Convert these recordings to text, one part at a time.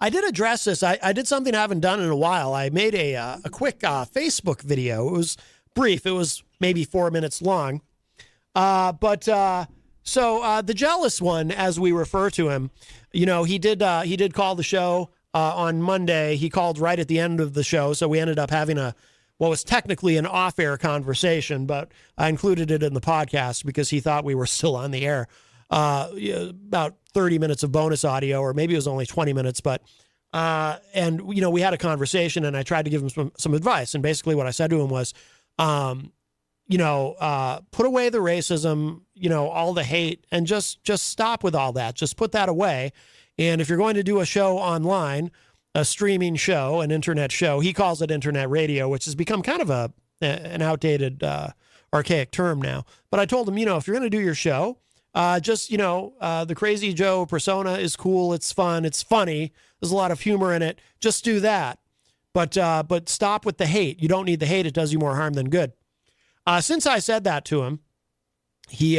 I did address this. I did something I haven't done in a while. I made a quick Facebook video. It was brief. It was maybe 4 minutes long. So the jealous one, as we refer to him, he did call the show on Monday. He called right at the end of the show, so we ended up having what was technically an off-air conversation, but I included it in the podcast because he thought we were still on the air. About 30 minutes of bonus audio, or maybe it was only 20 minutes, but and we had a conversation, and I tried to give him some advice, and basically what I said to him was, put away the racism, all the hate, and just stop with all that. Just put that away. And if you're going to do a show online, a streaming show, an internet show, he calls it internet radio, which has become kind of an outdated, archaic term now. But I told him, if you're going to do your show, the Crazy Joe persona is cool. It's fun. It's funny. There's a lot of humor in it. Just do that. But stop with the hate. You don't need the hate. It does you more harm than good. Since I said that to him, he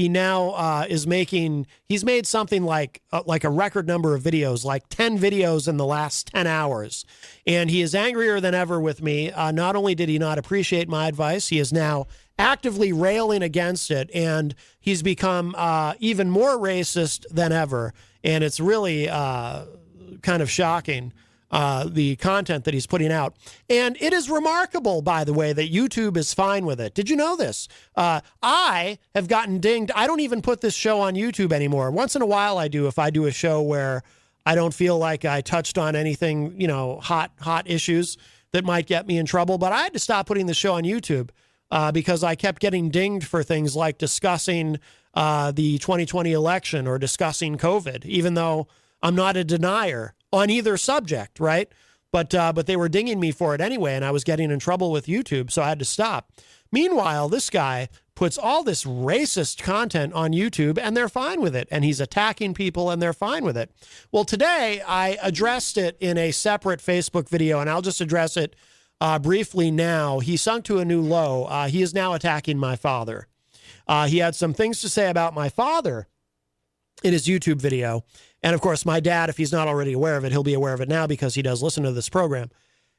now he's made something like a record number of videos, like 10 videos in the last 10 hours. And he is angrier than ever with me. Not only did he not appreciate my advice, he is now actively railing against it. And he's become even more racist than ever. And it's really kind of shocking. The content that he's putting out. And it is remarkable, by the way, that YouTube is fine with it. Did you know this? I have gotten dinged. I don't even put this show on YouTube anymore. Once in a while I do, if I do a show where I don't feel like I touched on anything, hot issues that might get me in trouble. But I had to stop putting the show on YouTube because I kept getting dinged for things like discussing the 2020 election or discussing COVID, even though I'm not a denier on either subject, right? But they were dinging me for it anyway, and I was getting in trouble with YouTube, so I had to stop. Meanwhile, this guy puts all this racist content on YouTube, and they're fine with it, and he's attacking people, and they're fine with it. Well, today, I addressed it in a separate Facebook video, and I'll just address it briefly now. He sunk to a new low. He is now attacking my father. He had some things to say about my father in his YouTube video. And of course, my dad, if he's not already aware of it, he'll be aware of it now because he does listen to this program.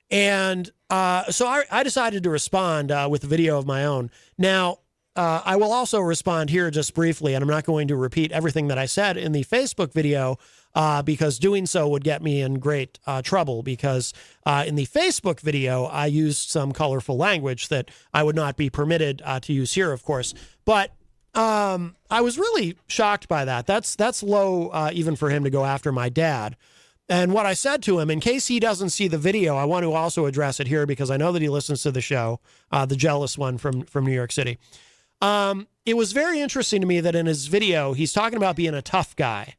And so I decided to respond with a video of my own. Now, I will also respond here just briefly, and I'm not going to repeat everything that I said in the Facebook video because doing so would get me in great trouble because in the Facebook video, I used some colorful language that I would not be permitted to use here, of course. But I was really shocked by that. That's low even for him to go after my dad. And what I said to him, in case he doesn't see the video, I want to also address it here because I know that he listens to the show, the jealous one from New York City. It was very interesting to me that in his video, he's talking about being a tough guy.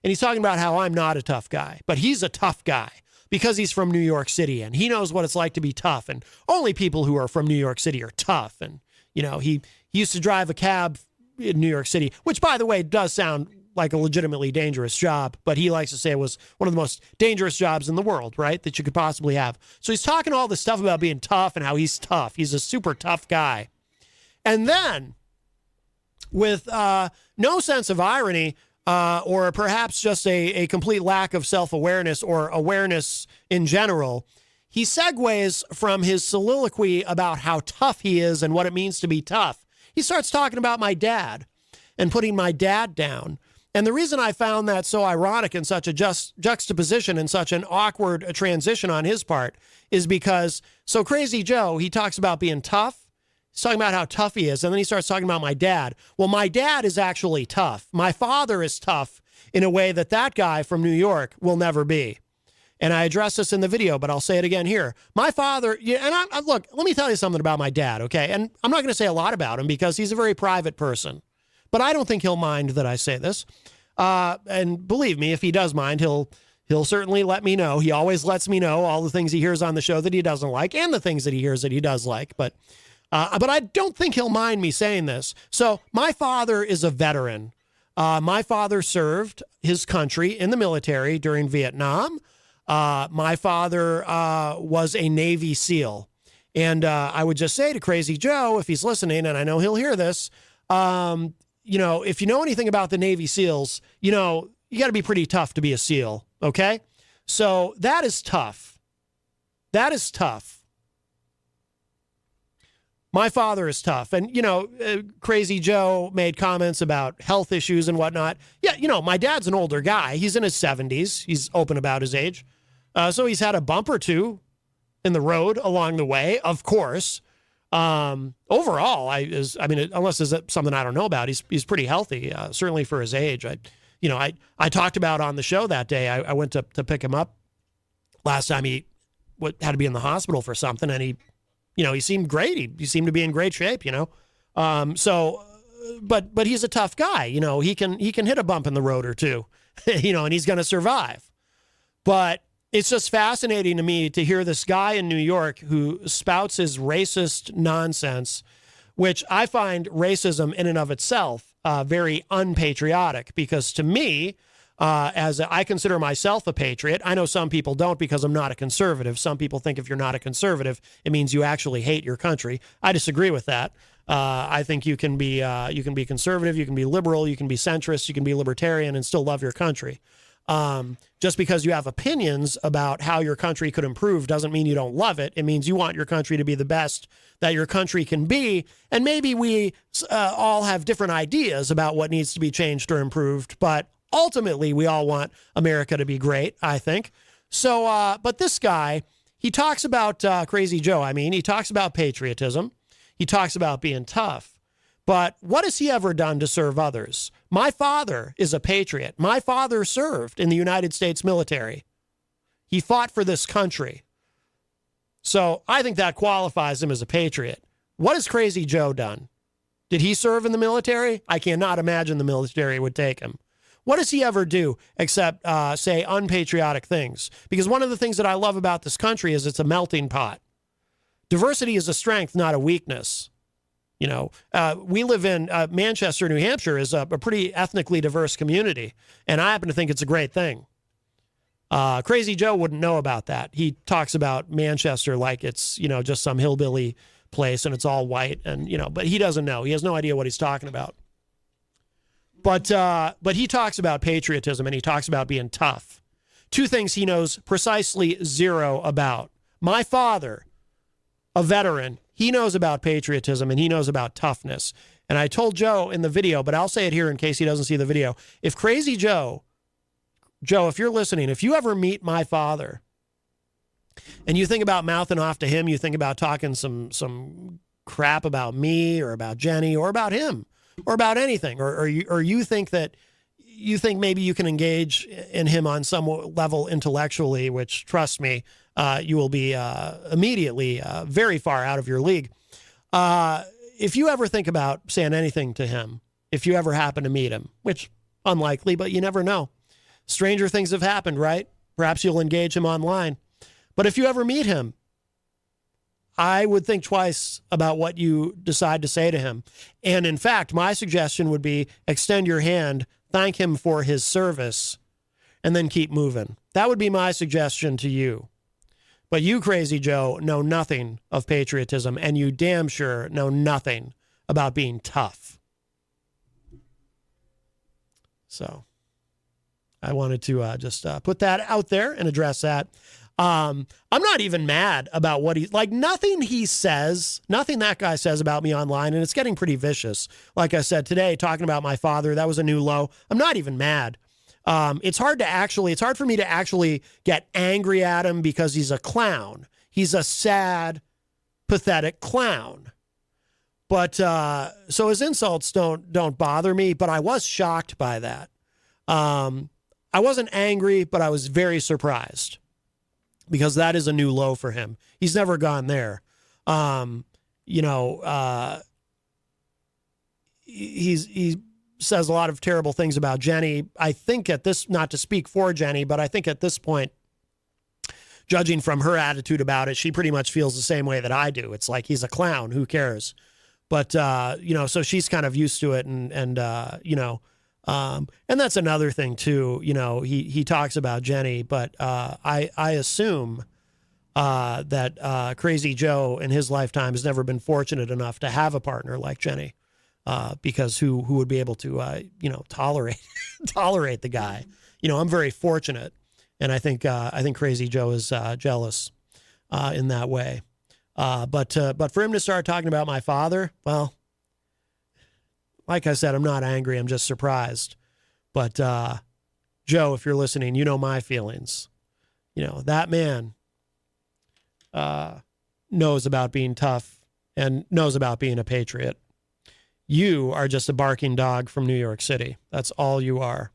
And he's talking about how I'm not a tough guy, but he's a tough guy because he's from New York City and he knows what it's like to be tough. And only people who are from New York City are tough. And, he used to drive a cab in New York City, which, by the way, does sound like a legitimately dangerous job, but he likes to say it was one of the most dangerous jobs in the world, right, that you could possibly have. So he's talking all this stuff about being tough and how he's tough. He's a super tough guy. And then, with no sense of irony, or perhaps just a complete lack of self-awareness or awareness in general, he segues from his soliloquy about how tough he is and what it means to be tough. He starts talking about my dad and putting my dad down. And the reason I found that so ironic and such a juxtaposition and such an awkward transition on his part is because, so Crazy Joe, he talks about being tough. He's talking about how tough he is. And then he starts talking about my dad. Well, my dad is actually tough. My father is tough in a way that guy from New York will never be. And I addressed this in the video, but I'll say it again here. My father, look, let me tell you something about my dad, okay? And I'm not going to say a lot about him because he's a very private person. But I don't think he'll mind that I say this. And believe me, if he does mind, he'll certainly let me know. He always lets me know all the things he hears on the show that he doesn't like and the things that he hears that he does like. But I don't think he'll mind me saying this. So my father is a veteran. My father served his country in the military during Vietnam. My father was a Navy SEAL. And I would just say to Crazy Joe, if he's listening, and I know he'll hear this, if you know anything about the Navy SEALs, you got to be pretty tough to be a SEAL. Okay? So that is tough. That is tough. My father is tough. And, Crazy Joe made comments about health issues and whatnot. Yeah, my dad's an older guy. He's in his 70s. He's open about his age. So he's had a bump or two in the road along the way, of course. Overall, unless there's something I don't know about, he's pretty healthy, certainly for his age. I talked about on the show that day, I went to pick him up last time he had to be in the hospital for something, and he seemed great. He seemed to be in great shape, but he's a tough guy. He can hit a bump in the road or two, and he's going to survive. But it's just fascinating to me to hear this guy in New York who spouts his racist nonsense, which I find racism in and of itself very unpatriotic, because to me, as I consider myself a patriot, I know some people don't because I'm not a conservative. Some people think if you're not a conservative, it means you actually hate your country. I disagree with that. I think you can be conservative, you can be liberal, you can be centrist, you can be libertarian and still love your country. Just because you have opinions about how your country could improve doesn't mean you don't love it. It means you want your country to be the best that your country can be. And maybe we all have different ideas about what needs to be changed or improved, but ultimately we all want America to be great, I think. So, but this guy, he talks about Crazy Joe. He talks about patriotism. He talks about being tough. But what has he ever done to serve others? My father is a patriot. My father served in the United States military. He fought for this country. So I think that qualifies him as a patriot. What has Crazy Joe done? Did he serve in the military? I cannot imagine the military would take him. What does he ever do except say unpatriotic things? Because one of the things that I love about this country is it's a melting pot. Diversity is a strength, not a weakness. We live in Manchester, New Hampshire is a pretty ethnically diverse community, and I happen to think it's a great thing. Crazy Joe wouldn't know about that. He talks about Manchester like it's, just some hillbilly place and it's all white, and, but he doesn't know. He has no idea what he's talking about. But he talks about patriotism and he talks about being tough. Two things he knows precisely zero about. My father, a veteran, he knows about patriotism and he knows about toughness. And I told Joe in the video, but I'll say it here in case he doesn't see the video. If Crazy Joe, if you're listening, if you ever meet my father and you think about mouthing off to him, you think about talking some crap about me or about Jenny or about him or about anything, or you think maybe you can engage in him on some level intellectually, which, trust me, you will be immediately very far out of your league. If you ever think about saying anything to him, if you ever happen to meet him, which unlikely, but you never know. Stranger things have happened, right? Perhaps you'll engage him online. But if you ever meet him, I would think twice about what you decide to say to him. And in fact, my suggestion would be extend your hand, thank him for his service, and then keep moving. That would be my suggestion to you. But you, Crazy Joe, know nothing of patriotism, and you damn sure know nothing about being tough. So I wanted to just put that out there and address that. I'm not even mad about what nothing he says, nothing that guy says about me online, and it's getting pretty vicious. Like I said today, talking about my father, that was a new low. I'm not even mad. It's hard for me to actually get angry at him because he's a clown. He's a sad, pathetic clown. But, so his insults don't bother me, but I was shocked by that. I wasn't angry, but I was very surprised because that is a new low for him. He's never gone there. He says a lot of terrible things about Jenny. I think not to speak for Jenny, but I think at this point, judging from her attitude about it, she pretty much feels the same way that I do. It's like, he's a clown. Who cares? But, so she's kind of used to it. And that's another thing too. He talks about Jenny, but, I assume, that, Crazy Joe in his lifetime has never been fortunate enough to have a partner like Jenny. Because who would be able to, tolerate the guy. I'm very fortunate. And I think Crazy Joe is jealous in that way. But for him to start talking about my father, well, like I said, I'm not angry. I'm just surprised. But Joe, if you're listening, you know my feelings. You know, that man knows about being tough and knows about being a patriot. You are just a barking dog from New York City. That's all you are.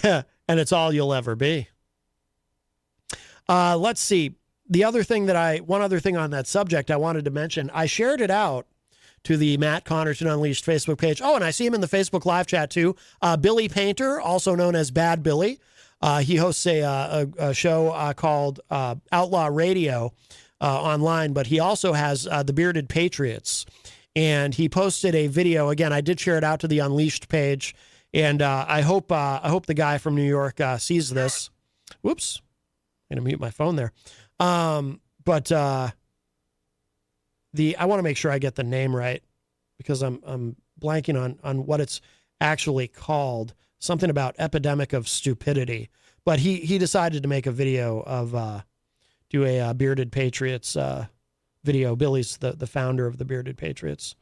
And it's all you'll ever be. Let's see. One other thing on that subject I wanted to mention, I shared it out to the Matt Connarton Unleashed Facebook page. Oh, and I see him in the Facebook live chat too. Billy Painter, also known as Bad Billy. He hosts a show called Outlaw Radio online, but he also has the Bearded Patriots. And he posted a video. Again, I did share it out to the Unleashed page, and I hope the guy from New York sees this. Whoops, I'm gonna mute my phone there. But I want to make sure I get the name right because I'm blanking on what it's actually called. Something about epidemic of stupidity. But he decided to make a video of do a Bearded Patriots video. Billy's the founder of the Bearded Patriots.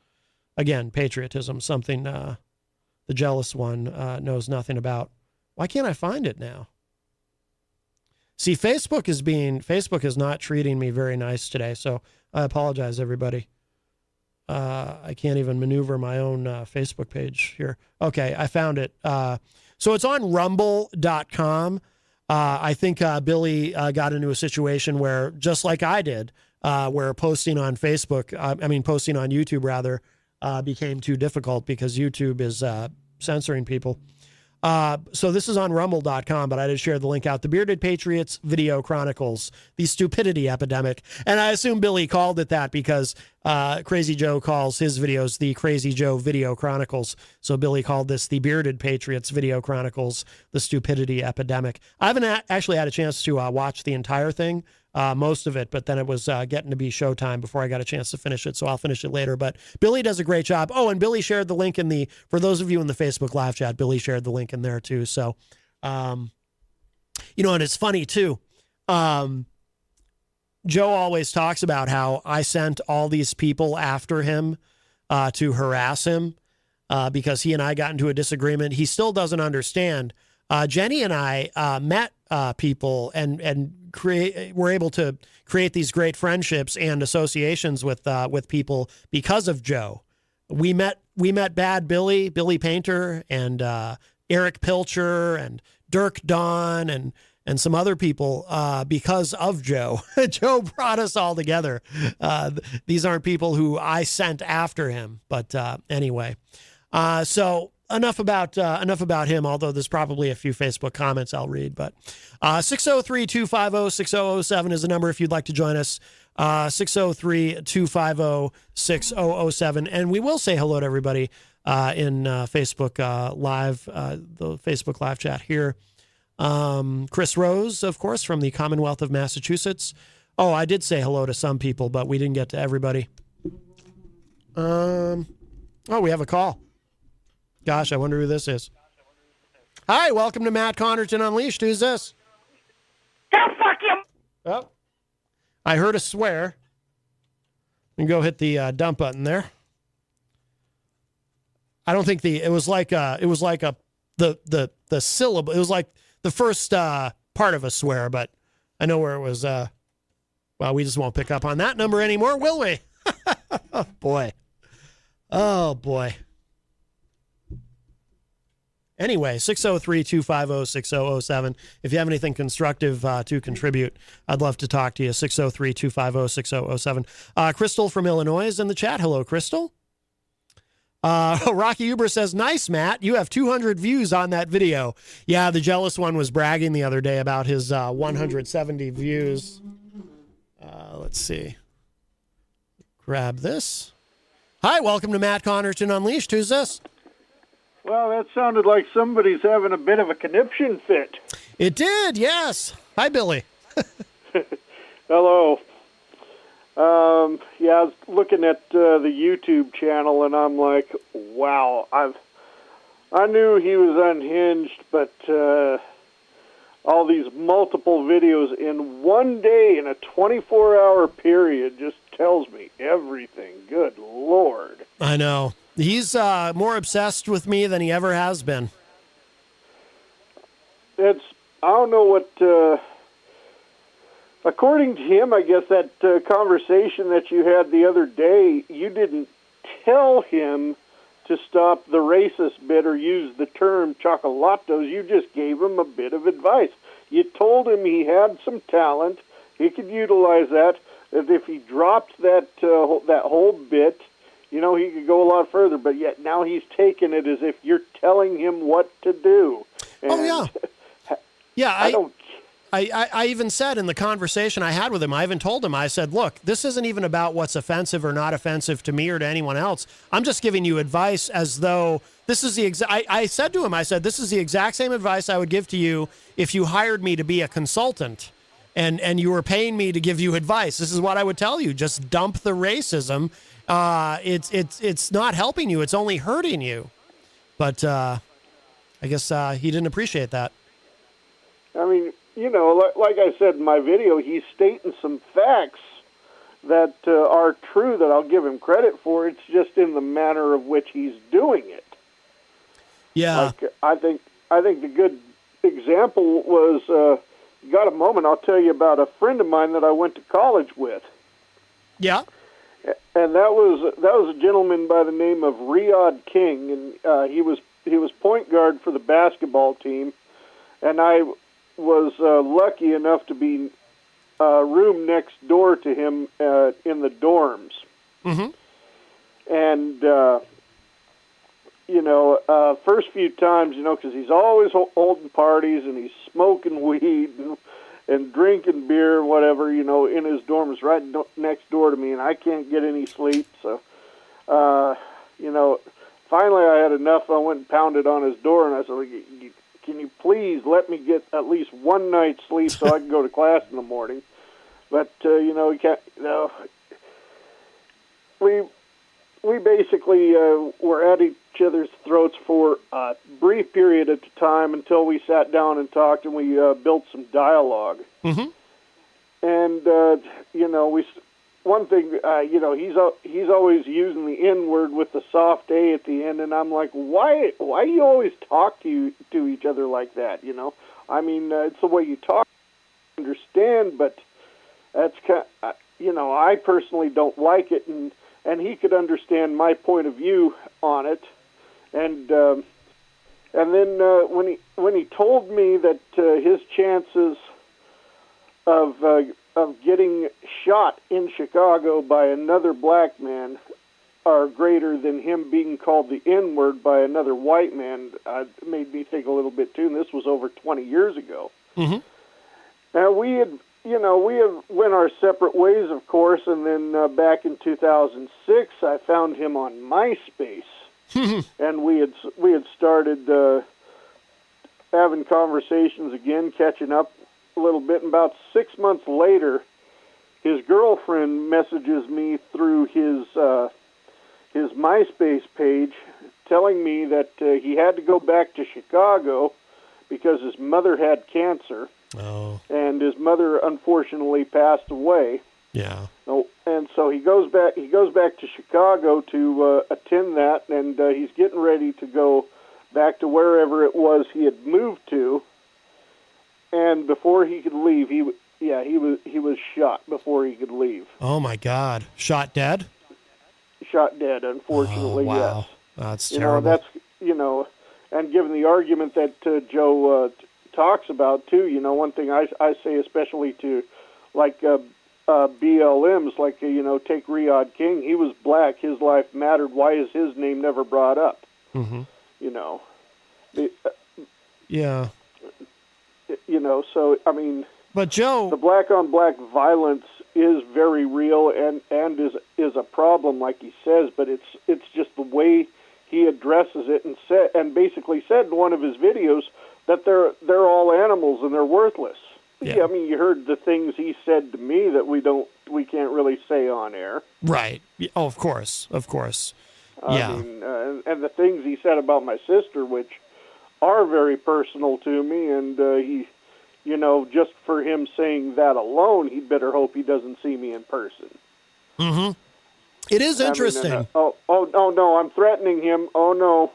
Again, patriotism, something the jealous one knows nothing about. Why can't I find it now? See, Facebook is not treating me very nice today, so I apologize, everybody. I can't even maneuver my own Facebook page here. Okay, I found it. So it's on rumble.com. I think Billy got into a situation where, just like I did, where posting on YouTube rather, became too difficult because YouTube is censoring people. So this is on rumble.com, but I just shared the link out. The Bearded Patriots Video Chronicles, the Stupidity Epidemic. And I assume Billy called it that because Crazy Joe calls his videos the Crazy Joe Video Chronicles. So Billy called this the Bearded Patriots Video Chronicles, the Stupidity Epidemic. I haven't actually had a chance to watch the entire thing, most of it, but then it was getting to be showtime before I got a chance to finish it, so I'll finish it later. But Billy does a great job. Oh, and Billy shared the link for those of you in the Facebook live chat, Billy shared the link in there too. So, and it's funny too. Joe always talks about how I sent all these people after him to harass him because he and I got into a disagreement. He still doesn't understand. Jenny and I met people and were able to create these great friendships and associations with people because of Joe. We met Bad Billy Painter, and Eric Pilcher and Dirk Don and some other people because of Joe. Joe brought us all together. These aren't people who I sent after him, but anyway. So enough about him, although there's probably a few Facebook comments I'll read. But 603-250-6007 is the number if you'd like to join us. 603-250-6007. And we will say hello to everybody in Facebook Live, the Facebook Live chat here. Chris Rose, of course, from the Commonwealth of Massachusetts. Oh, I did say hello to some people, but we didn't get to everybody. Oh, we have a call. Gosh, I wonder who this is. Hi, welcome to Matt Connarton Unleashed. Who's this? Go fuck him! Oh, I heard a swear. And go hit the dump button there. I don't think it was like the syllable. It was like the first part of a swear, but I know where it was. Well, we just won't pick up on that number anymore, will we? Oh, boy. Oh, boy. Anyway, 603-250-6007. If you have anything constructive to contribute, I'd love to talk to you. 603-250-6007. Crystal from Illinois is in the chat. Hello, Crystal. Rocky Uber says, nice, Matt. You have 200 views on that video. Yeah, the jealous one was bragging the other day about his 170 views. Let's see. Grab this. Hi, welcome to Matt Connarton Unleashed. Who's this? Well, that sounded like somebody's having a bit of a conniption fit. It did, yes. Hi, Billy. Hello. Yeah, I was looking at the YouTube channel, and I'm like, wow. I knew he was unhinged, but all these multiple videos in one day in a 24-hour period just tells me everything. Good Lord. I know. He's more obsessed with me than he ever has been. I don't know what, according to him, I guess that conversation that you had the other day, you didn't tell him to stop the racist bit or use the term chocolatos. You just gave him a bit of advice. You told him he had some talent, he could utilize that if he dropped that whole bit, he could go a lot further. But yet now he's taken it as if you're telling him what to do. And oh, yeah. Yeah, I don't... I even said in the conversation I had with him, I even told him, I said, look, this isn't even about what's offensive or not offensive to me or to anyone else. I'm just giving you advice as though this is the exact, I said to him, I said, this is the exact same advice I would give to you if you hired me to be a consultant and you were paying me to give you advice. This is what I would tell you. Just dump the racism. It's not helping you. It's only hurting you. But I guess he didn't appreciate that. I mean, like I said in my video, he's stating some facts that are true that I'll give him credit for. It's just in the manner of which he's doing it. Yeah. Like, I think the good example was, you got a moment, I'll tell you about a friend of mine that I went to college with. Yeah. And that was a gentleman by the name of Riyadh King, and he was point guard for the basketball team, and I was lucky enough to be room next door to him in the dorms. Mm-hmm. And, first few times, because he's always holding parties and he's smoking weed and drinking beer and whatever, in his dorms right next door to me, and I can't get any sleep. So, finally I had enough. I went and pounded on his door, and I said, can you please let me get at least one night's sleep so I can go to class in the morning? But, he can't, we basically were at each other's throats for a brief period at a time until we sat down and talked and we built some dialogue. Mm-hmm. And, one thing, he's always using the N-word with the soft A at the end, and I'm like, why do you always talk to each other like that, I mean, it's the way you talk, I understand, but that's kind of, I personally don't like it, and he could understand my point of view on it, and then when he told me that his chances of getting shot in Chicago by another black man are greater than him being called the N-word by another white man, made me think a little bit too. And this was over 20 years ago. Mm-hmm. Now we had went our separate ways, of course. And then back in 2006, I found him on MySpace, and we had started having conversations again, catching up a little bit, and about 6 months later, his girlfriend messages me through his MySpace page, telling me that he had to go back to Chicago because his mother had cancer, and his mother unfortunately passed away. Yeah. And so he goes back to Chicago to attend that, and he's getting ready to go back to wherever it was he had moved to. And before he could leave, he was shot before he could leave. Oh my God! Shot dead? Shot dead, unfortunately. Oh, wow. Yes. That's terrible. And given the argument that Joe talks about too, one thing I say, especially to like BLMs, like take Riyadh King. He was black. His life mattered. Why is his name never brought up? Mm-hmm. Yeah. So, I mean, but Joe, the black-on-black violence is very real and is a problem, like he says, but it's just the way he addresses it and basically said in one of his videos that they're all animals and they're worthless. Yeah. I mean, you heard the things he said to me that we can't really say on air. Right. Oh, of course. I mean, and the things he said about my sister, which are very personal to me, and just for him saying that alone, he'd better hope he doesn't see me in person. Mm-hmm. It is interesting. Oh no, I'm threatening him. Oh no.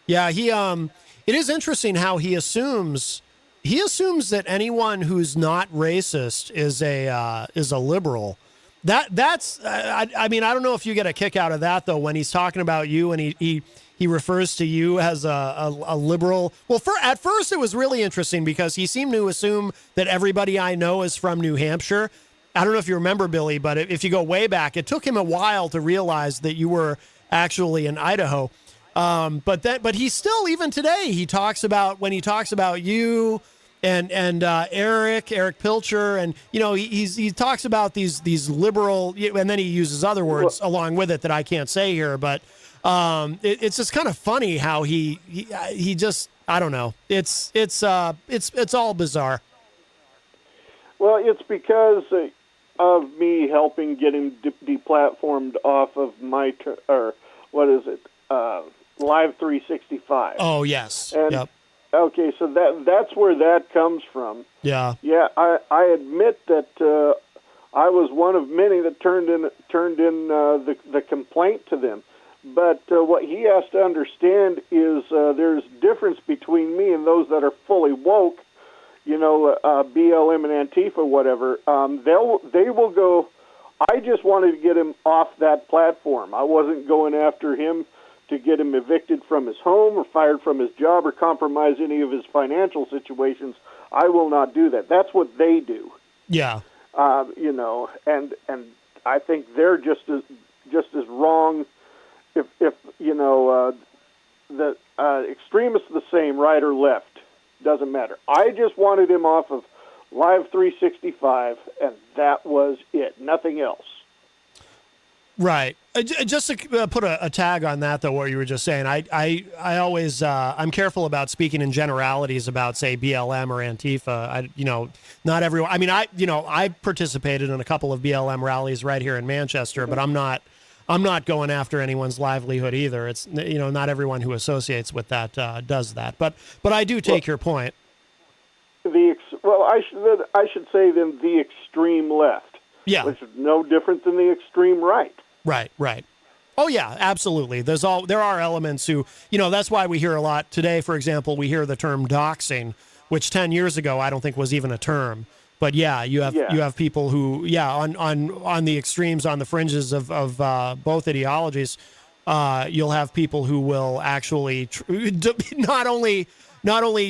Yeah, it is interesting how he assumes that anyone who's not racist is a liberal. That's I mean, I don't know if you get a kick out of that though when he's talking about you and he refers to you as a liberal. Well, at first it was really interesting because he seemed to assume that everybody I know is from New Hampshire. I don't know if you remember, Billy, but if you go way back, it took him a while to realize that you were actually in Idaho. But he still, even today, he talks about you and Eric Pilcher, and he talks about these liberal, and then he uses other words along with it that I can't say here, but it's just kind of funny how he just, I don't know, it's all bizarre. Well, it's because of me helping get him deplatformed off of Live 365. Oh, yes. And, yep. Okay, so that's where that comes from. Yeah. Yeah, I admit that I was one of many that turned in the complaint to them. But what he has to understand is there's difference between me and those that are fully woke. BLM and Antifa, whatever, they will go. I just wanted to get him off that platform. I wasn't going after him to get him evicted from his home or fired from his job or compromise any of his financial situations. I will not do that. That's what they do. Yeah. And I think they're just as wrong. If the extremists are the same, right or left. Doesn't matter. I just wanted him off of Live 365, and that was it. Nothing else. Right. Just to put a tag on that, though, what you were just saying, I always I'm careful about speaking in generalities about, say, BLM or Antifa. Not everyone. I mean, I participated in a couple of BLM rallies right here in Manchester, but I'm not going after anyone's livelihood either. It's not everyone who associates with that does that. But I do take your point. I should say then the extreme left. Yeah. Which is no different than the extreme right. Right. Oh yeah, absolutely. There are elements who, that's why we hear a lot today. For example, we hear the term doxing, which 10 years ago I don't think was even a term. But yeah, you have people who, on the extremes, on the fringes of both ideologies, you'll have people who will actually not only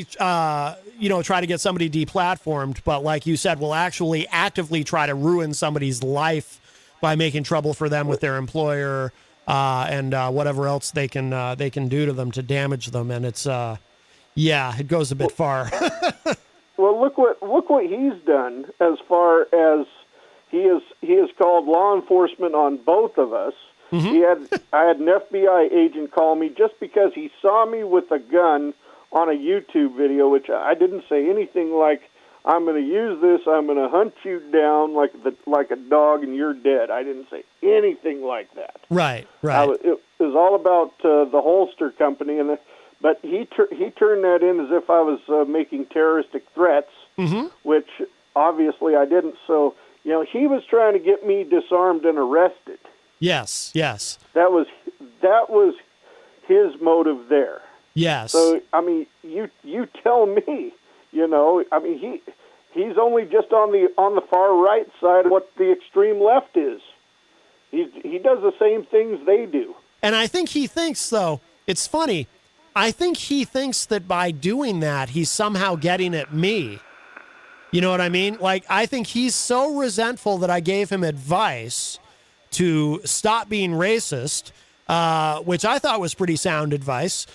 try to get somebody deplatformed, but like you said, will actually actively try to ruin somebody's life by making trouble for them with their employer and whatever else they can do to them to damage them. And it's it goes a bit far. Well, look what he's done as far as he has called law enforcement on both of us. Mm-hmm. I had an FBI agent call me just because he saw me with a gun on a YouTube video, which I didn't say anything like, I'm going to use this, I'm going to hunt you down like a dog and you're dead. I didn't say anything like that. Right. It was all about the holster company, but he turned that in as if I was making terroristic threats, mm-hmm. which obviously I didn't. So, he was trying to get me disarmed and arrested. Yes. That was his motive there. Yes. So, I mean, you tell me, I mean, he's only just on the far right side of what the extreme left is. He does the same things they do. And I think he thinks, though, it's funny, I think he thinks that by doing that, he's somehow getting at me. You know what I mean? Like, I think he's so resentful that I gave him advice to stop being racist, which I thought was pretty sound advice.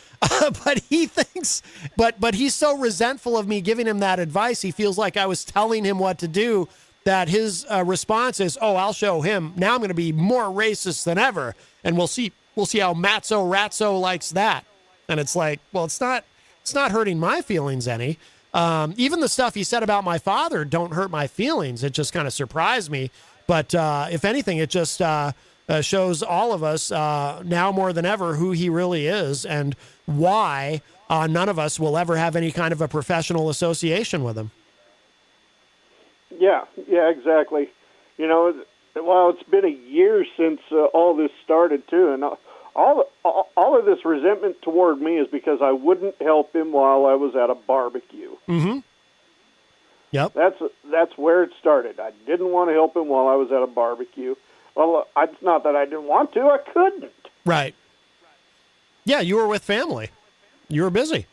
But he thinks, but he's so resentful of me giving him that advice. He feels like I was telling him what to do, that his response is, "Oh, I'll show him. Now I'm going to be more racist than ever, and we'll see how Matzo Ratzo likes that." And it's like, well, it's not hurting my feelings any. Even the stuff he said about my father don't hurt my feelings. It just kind of surprised me. But if anything, it just shows all of us now more than ever who he really is and why none of us will ever have any kind of a professional association with him. Yeah, exactly. You know, well, it's been a year since all this started too, and all of this resentment toward me is because I wouldn't help him while I was at a barbecue. Mm-hmm. Yep. That's where it started. I didn't want to help him while I was at a barbecue. Well, it's not that I didn't want to; I couldn't. Right. Yeah, you were with family. You were busy.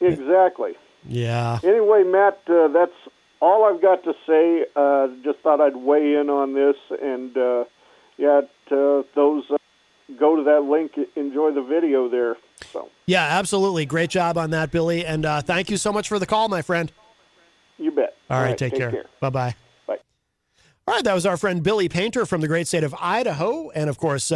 Exactly. Yeah. Anyway, Matt, that's all I've got to say. Just thought I'd weigh in on this, and those go to that link, enjoy the video there. So. Yeah, absolutely. Great job on that, Billy, and thank you so much for the call, my friend. You bet. All right, take care. Bye-bye. Bye. All right, that was our friend Billy Painter from the great state of Idaho, and of course,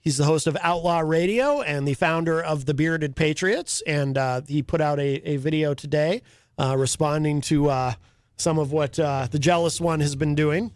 he's the host of Outlaw Radio and the founder of the Bearded Patriots, and he put out a video today responding to some of what the Jealous One has been doing.